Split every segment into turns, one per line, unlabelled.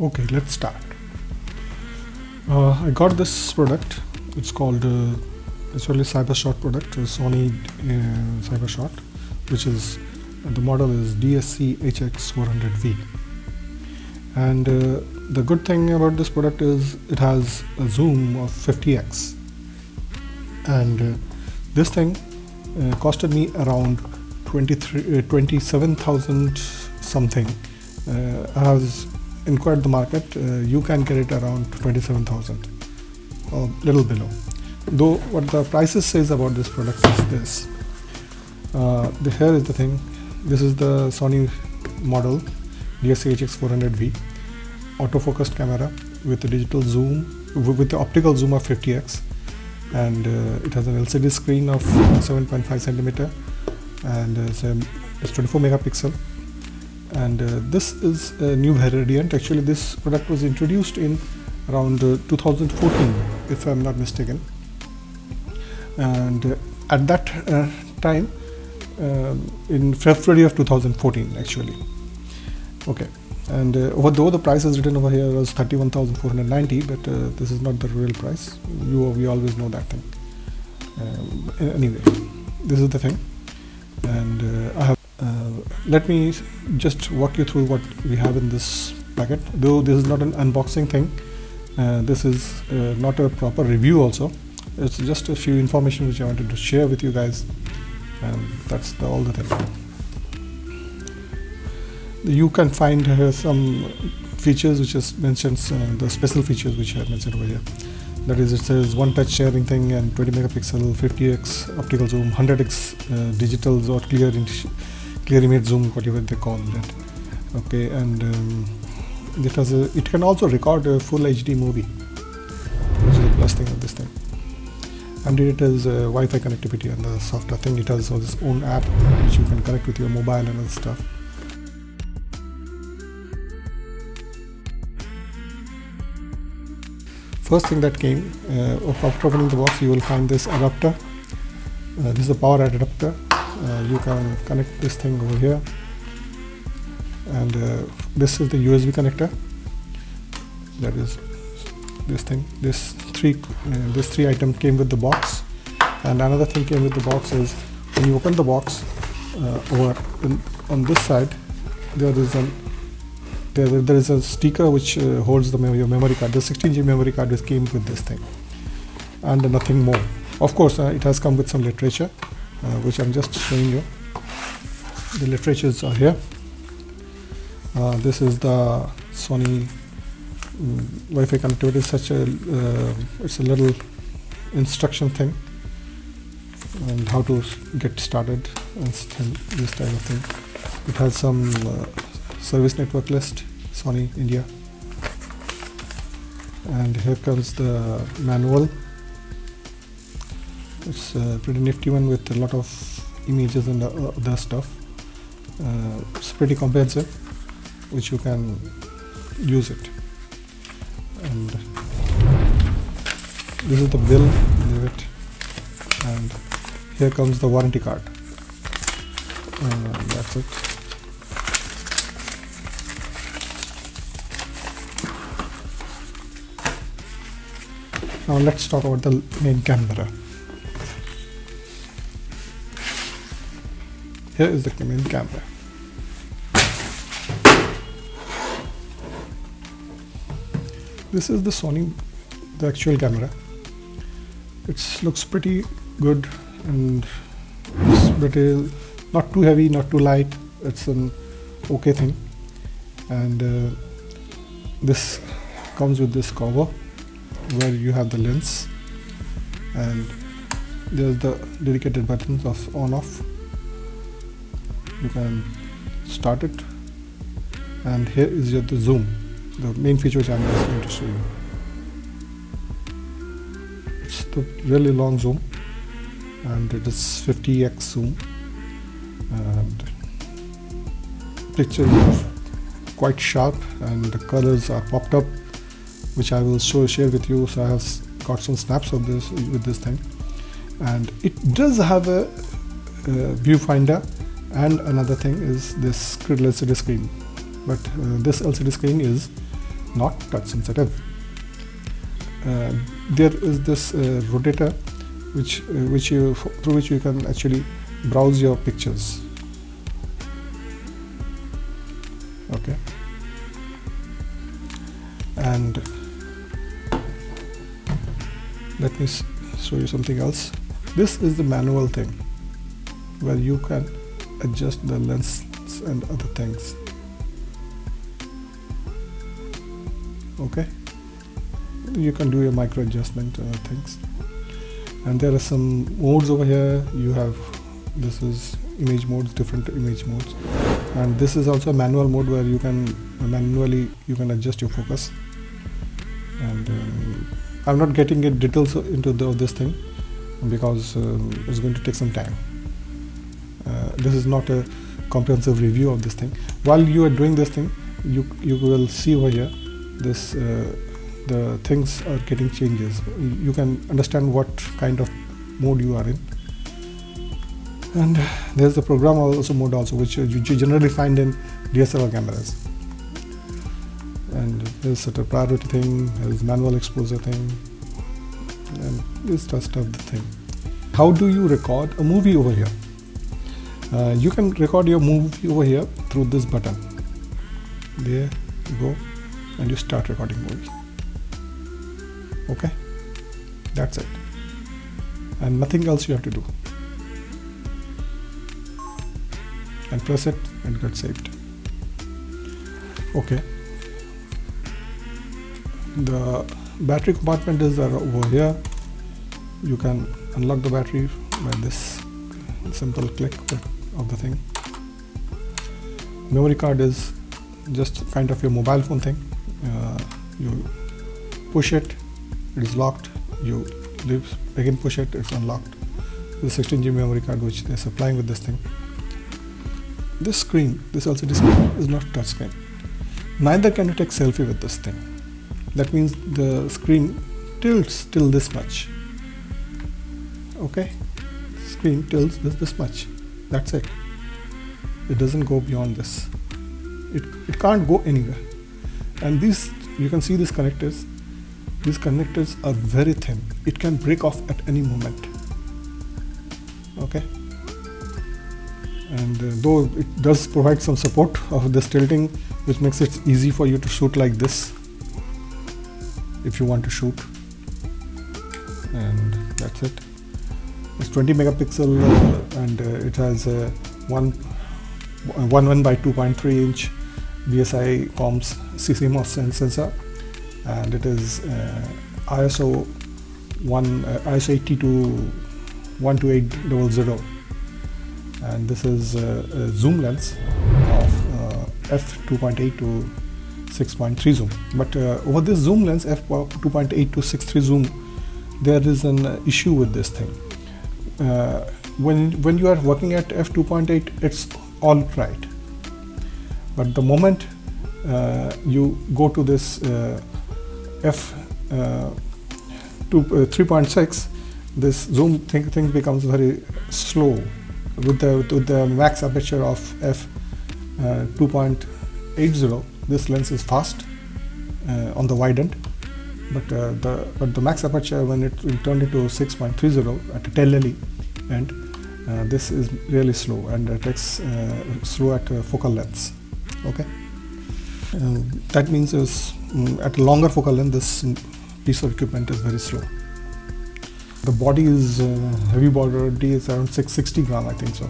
Okay, let's start. I got this product. It's called it's really CyberShot product, Sony CyberShot, which is the model is DSC HX400V. And the good thing about this product is it has a zoom of 50x. And this thing costed me around 27,000 something. I was inquired the market. You can get it around 27,000, or little below. Though what the prices says about this product is this. Here is the thing. This is the Sony model DSC HX400V, autofocused camera with a digital zoom, with the optical zoom of 50x, and it has an LCD screen of 7.5 centimeter, and it's 24 megapixel. And this is a new variant. Actually, this product was introduced in around 2014, if I'm not mistaken. And at that time, in February of 2014, actually. Okay. And although the price is written over here was 31,490, but this is not the real price. We always know that thing. Anyway, this is the thing. And I have. Let me just walk you through what we have in this packet. Though this is not an unboxing thing, this is not a proper review also. It's just a few information which I wanted to share with you guys, and that's all the thing. You can find some features which is mentions, the special features which I have mentioned over here. That is, it says one touch sharing thing and 20 megapixel, 50x optical zoom, 100x digital or clear image zoom, whatever they call it. Okay, and it can also record a full HD movie, which is the plus thing of this thing. And it has Wi-Fi connectivity and the software thing. It has its own app which you can connect with your mobile and other stuff. First thing that came, after opening the box, you will find this adapter. This is a power adapter. You can connect this thing over here, and this is the USB connector. That is this thing. This three items came with the box, and another thing came with the box is when you open the box, on this side there is a sticker which holds your memory card. The 16GB memory card which came with this thing, and nothing more. Of course, it has come with some literature, which I'm just showing you. The literatures are here. This is the Sony Wi-Fi connectivity. It's a little instruction thing, and how to get started and this type of thing. It has some service network list, Sony India, and here comes the manual. It's a pretty nifty one with a lot of images and other stuff. It's pretty comprehensive, which you can use it. And this is the bill, and here comes the warranty card. That's it. Now let's talk about the main camera. Here is the main camera. This is the Sony, the actual camera. It looks pretty good, and it's pretty, not too heavy, not too light. It's an okay thing. And this comes with this cover where you have the lens, and there's the dedicated buttons of on off. You can start it, and here is the zoom, the main feature which I'm just going to show you. It's the really long zoom, and it is 50x zoom, and pictures are quite sharp, and the colors are popped up, which I will share with you. So I have got some snaps of this with this thing, and it does have a viewfinder. And another thing is this LCD screen, but this LCD screen is not touch sensitive. There is this rotator through which you can actually browse your pictures. Okay, and let me show you something else. This is the manual thing where you can adjust the lens and other things. Okay, you can do your micro adjustment things, and there are some modes over here. You have, this is image modes, different image modes, and this is also a manual mode where you can manually adjust your focus. And I'm not getting into details into this thing because it's going to take some time. This is not a comprehensive review of this thing. While you are doing this thing, you will see over here this the things are getting changes. You can understand what kind of mode you are in. And there's the program also mode also, which you generally find in DSLR cameras. And there's sort of priority thing, there's manual exposure thing, and this stuff the thing. How do you record a movie over here? You can record your movie over here through this button. There you go, and you start recording movie. Okay, that's it, and nothing else you have to do. And press it and get saved. Okay, the battery compartment is over here. You can unlock the battery by this simple click of the thing. Memory card is just kind of your mobile phone thing. You push it, it is locked. You again push it, it's unlocked. The 16GB memory card which they're supplying with this thing. This screen, this LCD screen, is not touch screen. Neither can you take selfie with this thing. That means the screen tilts till this much. Okay, screen tilts this much. That's it. It doesn't go beyond this. It can't go anywhere. And these, you can see these connectors. These connectors are very thin. It can break off at any moment. Okay. And though it does provide some support of this tilting, which makes it easy for you to shoot like this if you want to shoot. And that's it. It's 20 megapixel and it has a 1 by 2.3 inch BSI comms CMOS sensor, and it is ISO 80 to 12800. And this is a zoom lens of f2.8 to 6.3 zoom. But over this zoom lens f2.8 to 6.3 zoom, there is an issue with this thing. When you are working at f2.8, it's all right. But the moment you go to this f3.6, this zoom thing becomes very slow. With the max aperture of f2.80, this lens is fast on the wide end, but the max aperture when it turned into 6.30 at a telele end, this is really slow, and it takes slow at focal lengths. Okay, that means at a longer focal length, this piece of equipment is very slow. The body is heavy body, is around 660 gram, I think so.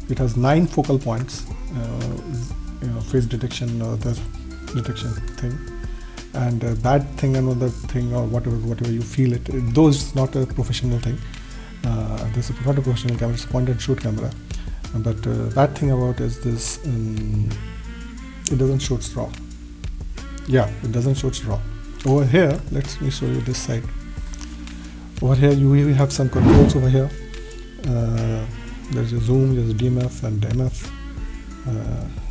It has 9 focal points, face detection, the detection thing, and bad thing, another thing, or whatever you feel it. Though it's not a professional thing, this is not a professional camera, it's a point and shoot camera. But bad thing about is this, it doesn't shoot raw. Yeah, it doesn't shoot raw. Over here, let me show you this side. Over here you have some controls over here. There's a zoom, there's a DMF and MF.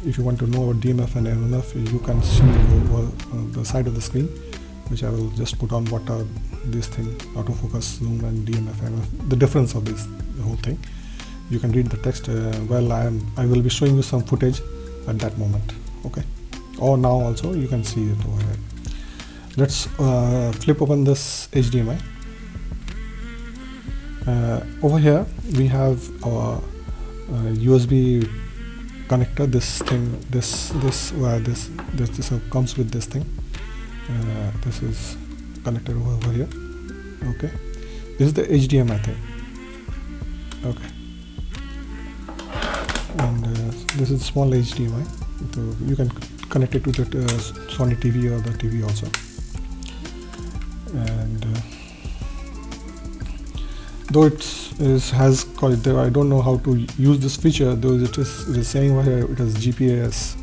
If you want to know about DMF and MF, you can see over the side of the screen, which I will just put on what are these things: autofocus, zoom and DMF, MF, the difference of this, the whole thing. You can read the text. I will be showing you some footage at that moment. Okay, or now also you can see it over here. Let's flip open this HDMI. Over here we have our USB connector. This thing, this comes with this thing. This is connected over here. Okay, this is the HDMI thing. Okay, and this is small HDMI. So you can connect it to the Sony TV or the TV also. And though has I don't know how to use this feature, though it is saying over here it has GPS.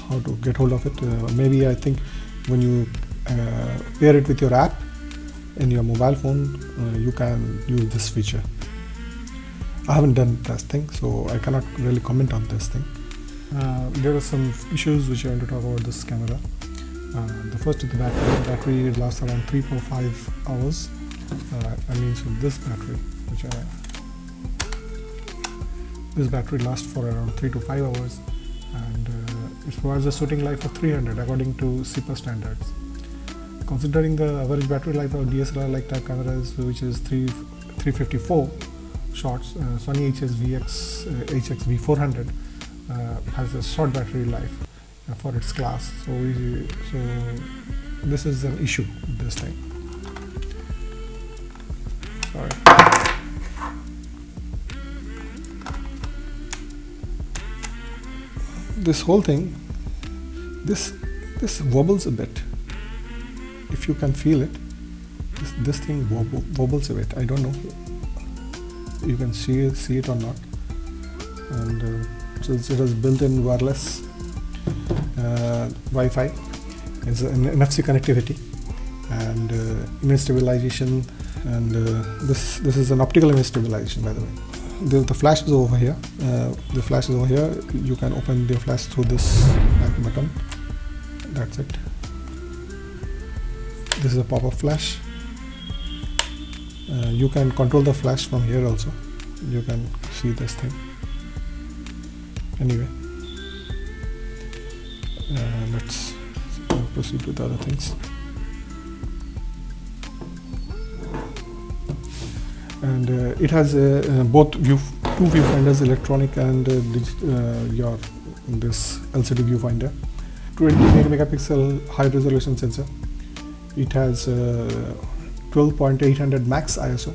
How to get hold of it? Maybe I think when you pair it with your app in your mobile phone, you can use this feature. I haven't done that thing, so I cannot really comment on this thing. There are some issues which I want to talk about this camera. The first is the battery. The battery lasts around 3.5 hours. I mean, so this battery, this battery lasts for around 3 to 5 hours, and it provides a shooting life of 300 according to CIPA standards. Considering the average battery life of DSLR-like type cameras, which is 354 shots, Sony HX400V has a short battery life for its class. So this is an issue with this thing. Sorry. This whole thing, this wobbles a bit. If you can feel it, this thing wobbles a bit. I don't know. You can see it or not. And since it has built-in wireless Wi-Fi, it's an NFC connectivity, and image stabilization, and this is an optical image stabilization, by the way. The flash is over here. The flash is over here. You can open the flash through this back button. That's it. This is a pop-up flash. You can control the flash from here also. You can see this thing. Anyway, let's proceed with other things. And it has both two viewfinders, electronic and this LCD viewfinder. 20 megapixel high resolution sensor. It has 12.800 max ISO,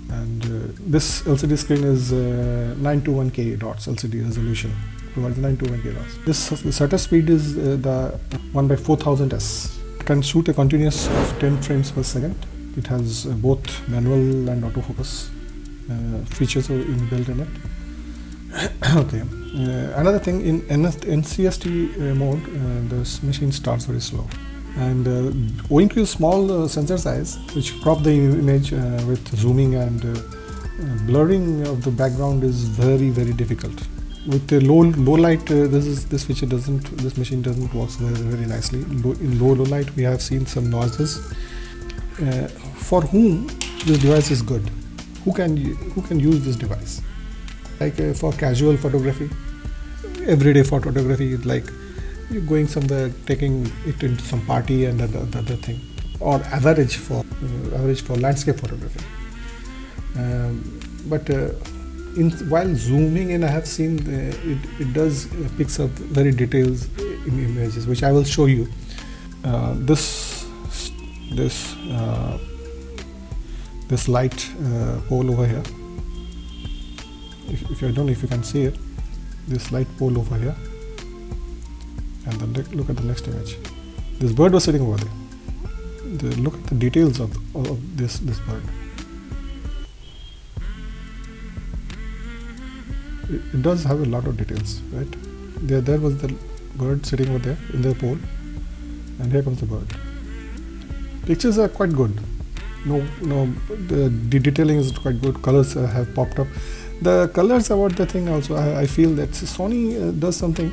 and this LCD screen is 921K dots LCD resolution, provides 921K dots. The shutter speed is the 1/4000s. It can shoot a continuous of 10 frames per second. It has both manual and autofocus features inbuilt in it. Okay. Another thing, in NCST mode, this machine starts very slow. And owing to a small sensor size, which crop the image with zooming and blurring of the background is very, very difficult. With the low light, this machine doesn't work very nicely. In low light, we have seen some noises. For whom this device is good? Who can use this device? Like for casual photography, everyday photography, like you're going somewhere, taking it into some party and the other thing, or average for landscape photography. But while zooming in, I have seen it does picks up very details in images, which I will show you. This light pole over here. If I don't know if you can see it, this light pole over here. And then look at the next image. This bird was sitting over there. Look at the details of this bird. It does have a lot of details, right? There was the bird sitting over there in the pole, and here comes the bird. Pictures are quite good. The detailing is quite good. Colors have popped up. The colors about the thing also, I feel that Sony does something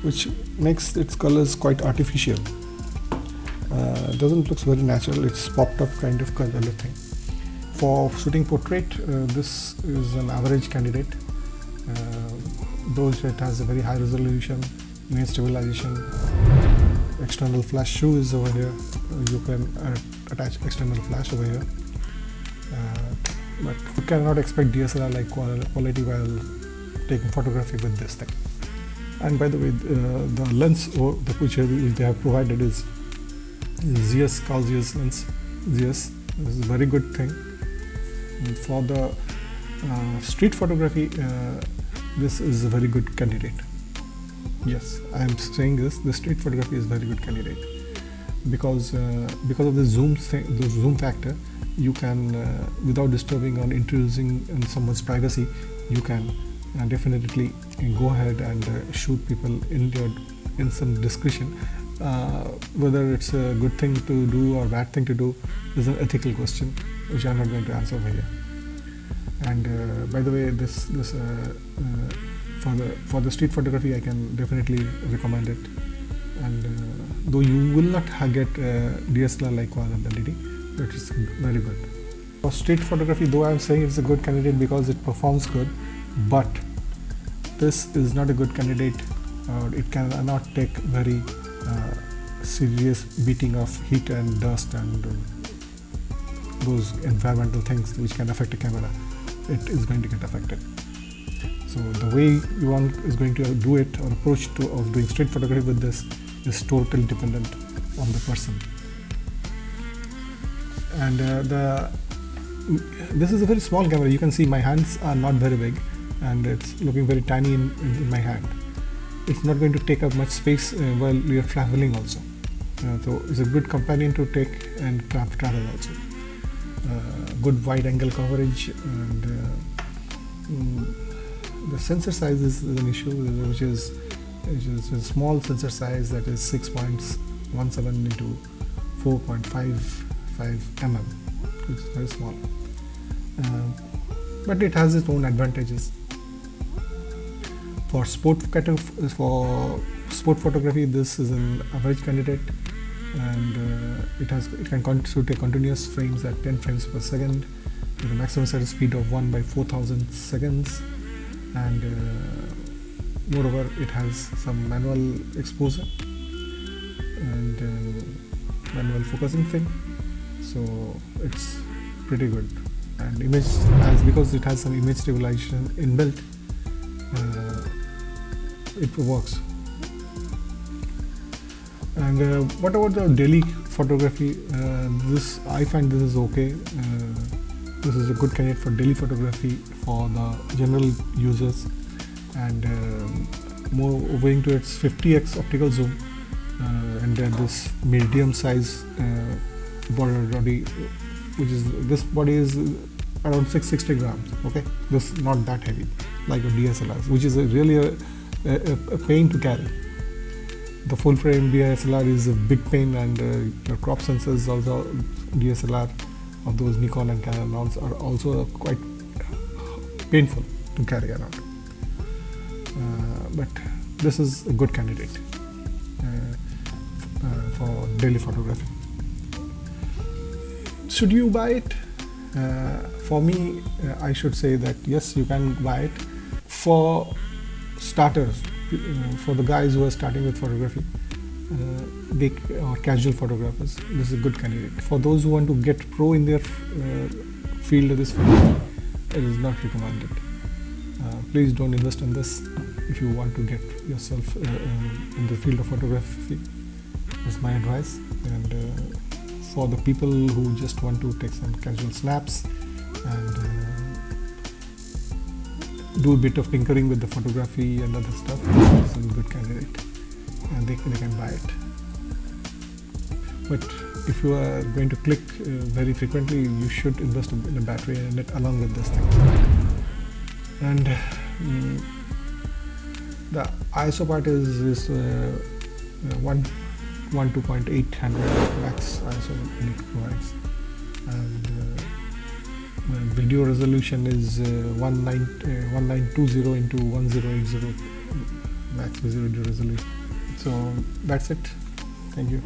which makes its colors quite artificial. Doesn't look very natural. It's popped up kind of color thing. For shooting portrait, this is an average candidate. Though it has a very high resolution, image stabilization, external flash shoe is over here. You can attach external flash over here, but you cannot expect DSLR like quality while taking photography with this thing. And by the way, the lens which they have provided is ZS Carl Zeiss lens. ZS, this is a very good thing. And for the street photography, this is a very good candidate. Yes, I am saying this. The street photography is very good candidate because of the zoom factor. You can, without disturbing or intruding in someone's privacy, you can definitely go ahead and shoot people in some discretion. Whether it's a good thing to do or bad thing to do is an ethical question, which I'm not going to answer over here. And by the way, this for the street photography, I can definitely recommend it. And though you will not get DSLR like quality, but it's very good. For street photography, though I'm saying it's a good candidate because it performs good, but this is not a good candidate. It cannot take very serious beating of heat and dust and those environmental things which can affect a camera. It is going to get affected. So the way you is going to do it or approach of doing street photography with this is totally dependent on the person. And this is a very small camera. You can see my hands are not very big, and it's looking very tiny in my hand. It's not going to take up much space while we are traveling also. So it's a good companion to take and travel also. Good wide angle coverage, and the sensor size is an issue, which is a small sensor size, that is 6.17 into 4.55 mm, which is very small. But it has its own advantages. For sport photography, this is an average candidate, and it can shoot a continuous frames at 10 frames per second with a maximum shutter speed of 1/4000 seconds, and moreover it has some manual exposure and manual focusing thing, so it's pretty good. And because it has some image stabilization inbuilt, it works. And what about the daily photography? I find this is okay. This is a good candidate for daily photography for the general users, and more owing to its 50x optical zoom, and then this medium size body, which is this body is around 660 grams. Okay, this is not that heavy like a DSLR, which is really a pain to carry. The full frame DSLR is a big pain, and your crop sensors also DSLR of those Nikon and Canons are also quite painful to carry around. But this is a good candidate for daily photography. Should you buy it? For me, I should say that yes, you can buy it. For starters, for the guys who are starting with photography, or casual photographers, this is a good candidate. For those who want to get pro in their field of this photography, it is not recommended. Please don't invest in this if you want to get yourself in the field of photography. That's my advice. And for the people who just want to take some casual snaps and do a bit of tinkering with the photography and other stuff, this is a good candidate, and they can buy it. But if you are going to click very frequently, you should invest in a battery and it along with this thing. And the ISO part is 1.2.800 max ISO it provides, and video resolution is 1920 into 1080 max video resolution. So that's it. Thank you.